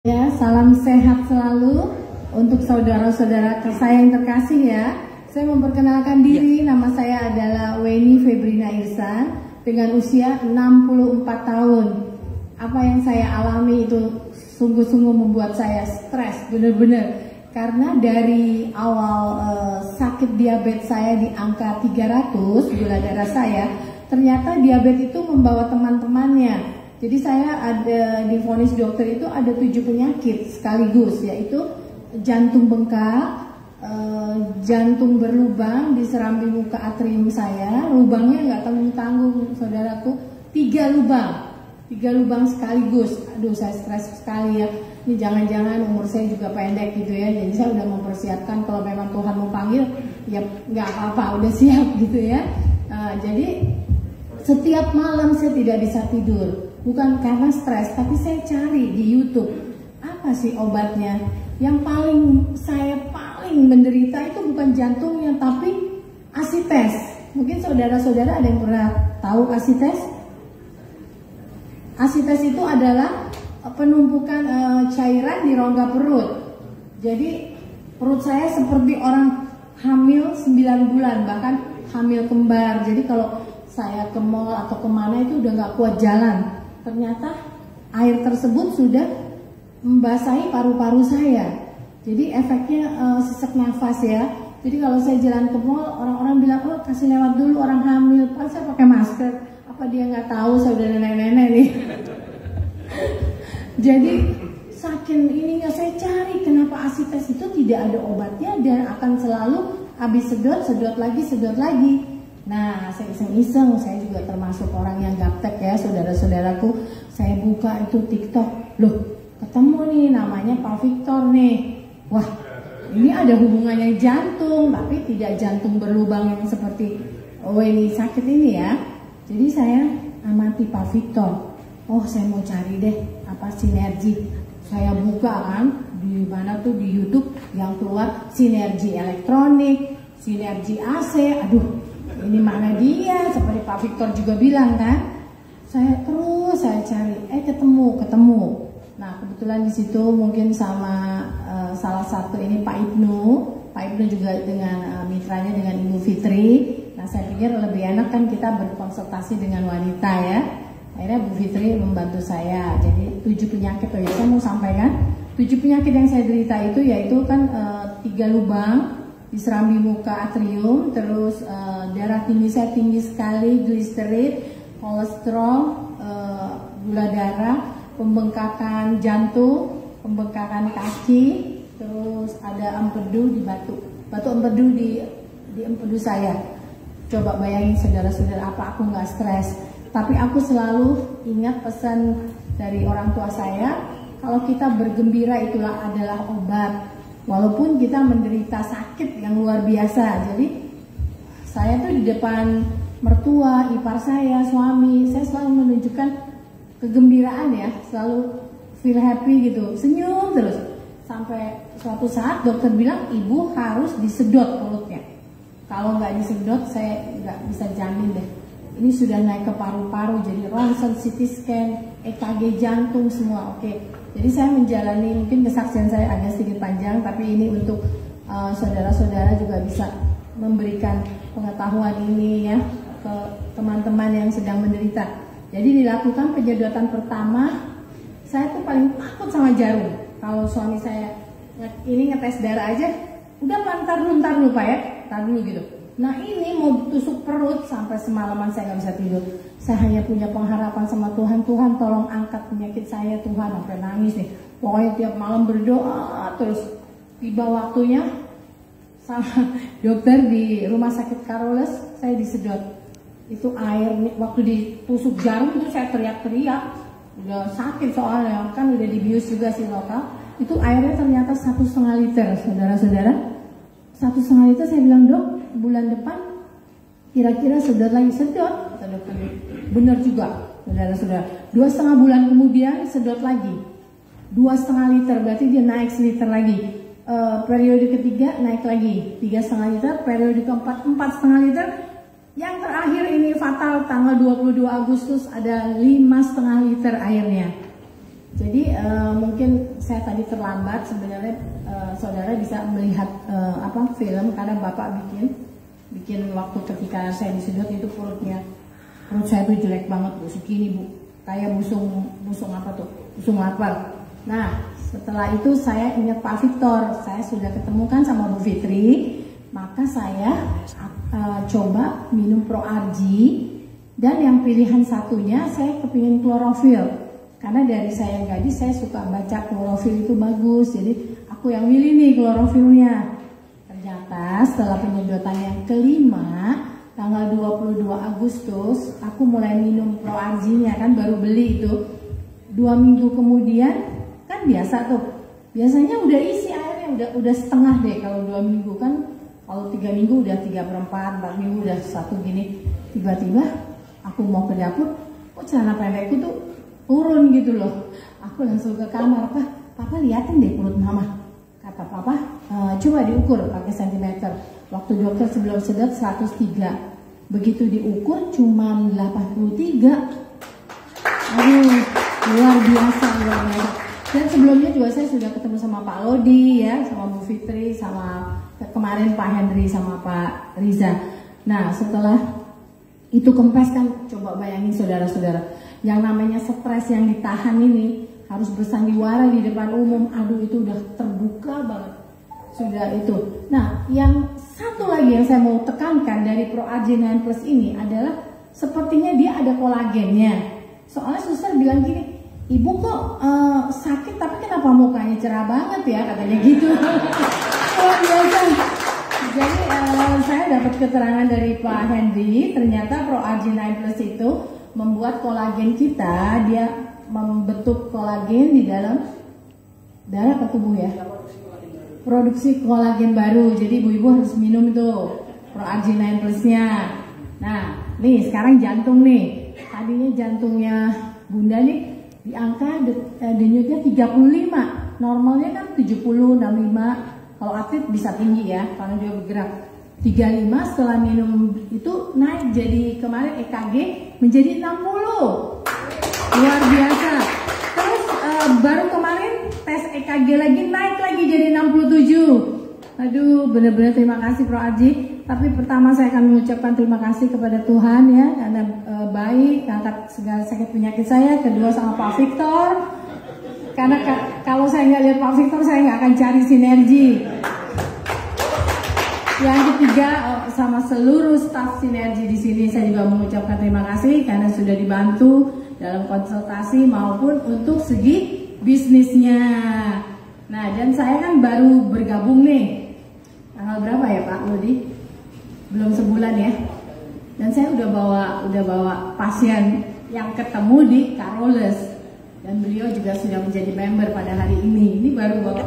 Ya, salam sehat selalu untuk saudara-saudara saya yang terkasih ya. Saya memperkenalkan diri, nama saya adalah Weni Febrina Irsan dengan usia 64 tahun. Apa yang saya alami itu sungguh-sungguh membuat saya stres, benar-benar. Karena dari awal sakit diabetes saya di angka 300 gula darah saya, ternyata diabetes itu membawa teman-temannya. Jadi saya ada divonis dokter itu ada 7 penyakit sekaligus, yaitu jantung bengkak, jantung berlubang di serambi muka atrium saya, lubangnya nggak tanggung-tanggung saudaraku, 3 lubang sekaligus. Aduh, saya stres sekali ya. Ini jangan-jangan umur saya juga pendek gitu ya. Jadi saya udah mempersiapkan kalau memang Tuhan mau panggil, ya nggak apa-apa, udah siap gitu ya. Jadi setiap malam saya tidak bisa tidur. Bukan karena stres, tapi saya cari di YouTube apa sih obatnya. Yang saya paling menderita itu bukan jantungnya, tapi asites. Mungkin saudara-saudara ada yang pernah tahu asites? Asites itu adalah penumpukan cairan di rongga perut. Jadi perut saya seperti orang hamil 9 bulan, bahkan hamil kembar. Jadi kalau saya ke mall atau kemana itu udah nggak kuat jalan. Ternyata air tersebut sudah membasahi paru-paru saya. Jadi efeknya sesak nafas ya. Jadi kalau saya jalan ke mall, orang-orang bilang, oh kasih lewat dulu orang hamil. Padahal saya pakai masker. Apa dia nggak tahu saya udah nenek-nenek nih. Jadi saking ininya saya cari kenapa asites itu tidak ada obatnya dan akan selalu habis sedot lagi. Nah, saya iseng-iseng, saya juga termasuk orang yang gaptek ya, saudara-saudaraku. Saya buka itu TikTok, loh ketemu nih namanya Pak Victor nih. Wah, ini ada hubungannya jantung, tapi tidak jantung berlubang yang seperti Weni sakit ini ya. Jadi saya amati Pak Victor. Oh, saya mau cari deh apa sinergi. Saya buka kan di mana tuh di YouTube yang keluar sinergi elektronik, sinergi AC. Aduh, ini mana dia, seperti Pak Victor juga bilang kan. Saya cari, ketemu. Nah, kebetulan di situ mungkin sama salah satu ini Pak Ibnu juga dengan mitranya dengan Ibu Fitri. Nah, saya pikir lebih enak kan kita berkonsultasi dengan wanita ya. Akhirnya Bu Fitri membantu saya. Jadi 7 penyakit, saya mau sampaikan 7 penyakit yang saya derita itu yaitu kan 3 lubang di serambi muka atrium, terus darah tinggi saya tinggi sekali, gliserid, kolesterol, gula darah, pembengkakan jantung, pembengkakan kaki, terus ada empedu di batu empedu di empedu saya. Coba bayangin saudara-saudara, apa aku nggak stres? Tapi aku selalu ingat pesan dari orang tua saya, kalau kita bergembira itulah adalah obat. Walaupun kita menderita sakit yang luar biasa. Jadi saya tuh di depan mertua, ipar saya, suami, saya selalu menunjukkan kegembiraan ya, selalu feel happy gitu, senyum terus. Sampai suatu saat dokter bilang ibu harus disedot mulutnya. Kalau nggak disedot saya nggak bisa jamin deh. Ini sudah naik ke paru-paru, jadi ronsen, CT scan, EKG jantung semua oke. Jadi saya menjalani, mungkin kesaksian saya agak sedikit panjang, tapi ini untuk saudara-saudara juga bisa memberikan pengetahuan ini ya ke teman-teman yang sedang menderita. Jadi dilakukan penyedotan pertama, saya tuh paling takut sama jarum. Kalau suami saya ini ngetes darah aja, udah ntar dulu Pak ya, ntar dulu gitu. Nah ini mau tusuk perut sampai semalaman saya nggak bisa tidur. Saya hanya punya pengharapan sama Tuhan, Tuhan tolong angkat penyakit saya Tuhan, sampai nangis nih. Pokoknya tiap malam berdoa terus. Tiba waktunya sama dokter di rumah sakit Carolus, saya disedot. Itu air waktu ditusuk jarum itu saya teriak-teriak, udah sakit soalnya kan udah dibius juga si lokal. Itu airnya ternyata 1,5 liter, saudara-saudara. 1,5 liter. Saya bilang, dok, bulan depan kira-kira sedot lagi. Sedot, bener juga saudara-saudara. 2,5 bulan kemudian sedot lagi 2,5 liter, berarti dia naik seliter lagi. Periode ketiga naik lagi 3,5 liter, periode keempat 4,5 liter. Yang terakhir ini fatal, tanggal 22 Agustus ada 5,5 liter airnya. Jadi mungkin saya tadi terlambat, sebenarnya saudara bisa melihat film karena bapak bikin waktu ketika saya disedot itu perut saya tuh jelek banget bu, segini bu, kayak busung apa tuh, busung lapar. Nah setelah itu saya ingat Pak Victor, saya sudah ketemukan sama Bu Fitri, maka saya coba minum Pro-Argi, dan yang pilihan satunya saya kepingin klorofil. Karena dari saya yang gadis, saya suka baca klorofil itu bagus. Jadi aku yang milih nih klorofilnya. Ternyata setelah penyedotan yang kelima, tanggal 22 Agustus, aku mulai minum Pro-Arginya, kan baru beli itu. 2 minggu kemudian, kan biasa tuh. Biasanya udah isi airnya, udah setengah deh kalau 2 minggu kan. Kalau 3 minggu udah 3/4, 4 minggu udah 1 gini. Tiba-tiba aku mau ke dapur, kok celana pendekku tuh turun gitu loh. Aku langsung ke kamar, Papa liatin deh perut mama. Kata Papa, coba diukur pakai sentimeter. Waktu dokter sebelum sedot 103. Begitu diukur cuma 83. Aduh, luar biasa. Dan sebelumnya juga saya sudah ketemu sama Pak Lodi ya, sama Bu Fitri, sama kemarin Pak Hendri sama Pak Riza. Nah setelah itu kempes kan, coba bayangin saudara-saudara, yang namanya stres yang ditahan ini harus bersandiwara di depan umum. Aduh itu udah terbuka banget. Sudah itu. Nah yang satu lagi yang saya mau tekankan dari Pro-Argi 9 Plus ini adalah sepertinya dia ada kolagennya. Soalnya suster bilang gini, ibu kok sakit tapi kenapa mukanya cerah banget ya, katanya gitu. Luar biasa. Jadi saya dapat keterangan dari Pak Henry, ternyata Pro-Argi 9 Plus itu membuat kolagen kita, dia membentuk kolagen di dalam darah atau tubuh ya, produksi kolagen baru. Jadi ibu-ibu harus minum itu Pro-Argi 9 Plusnya. Nah nih sekarang jantung nih, tadinya jantungnya bunda nih di angka denyutnya 35, normalnya kan 70, 65. Kalau atlet bisa tinggi ya karena dia bergerak. 35, setelah minum itu naik, jadi kemarin EKG menjadi 60. Luar biasa. Terus baru kemarin tes EKG lagi naik lagi jadi 67. Aduh, benar-benar terima kasih Pro-Argi. Tapi pertama saya akan mengucapkan terima kasih kepada Tuhan ya, karena baik angkat segala sakit penyakit saya. Kedua sama Pak Victor, karena kalau saya nggak lihat Pak Victor saya nggak akan cari sinergi. Yang ketiga sama seluruh staf sinergi di sini saya juga mengucapkan terima kasih karena sudah dibantu dalam konsultasi maupun untuk segi bisnisnya. Nah dan saya kan baru bergabung nih tanggal berapa ya Pak Lodi? Belum sebulan ya. Dan saya udah bawa pasien yang ketemu di Carolus dan beliau juga sudah menjadi member pada hari ini. Ini baru bawa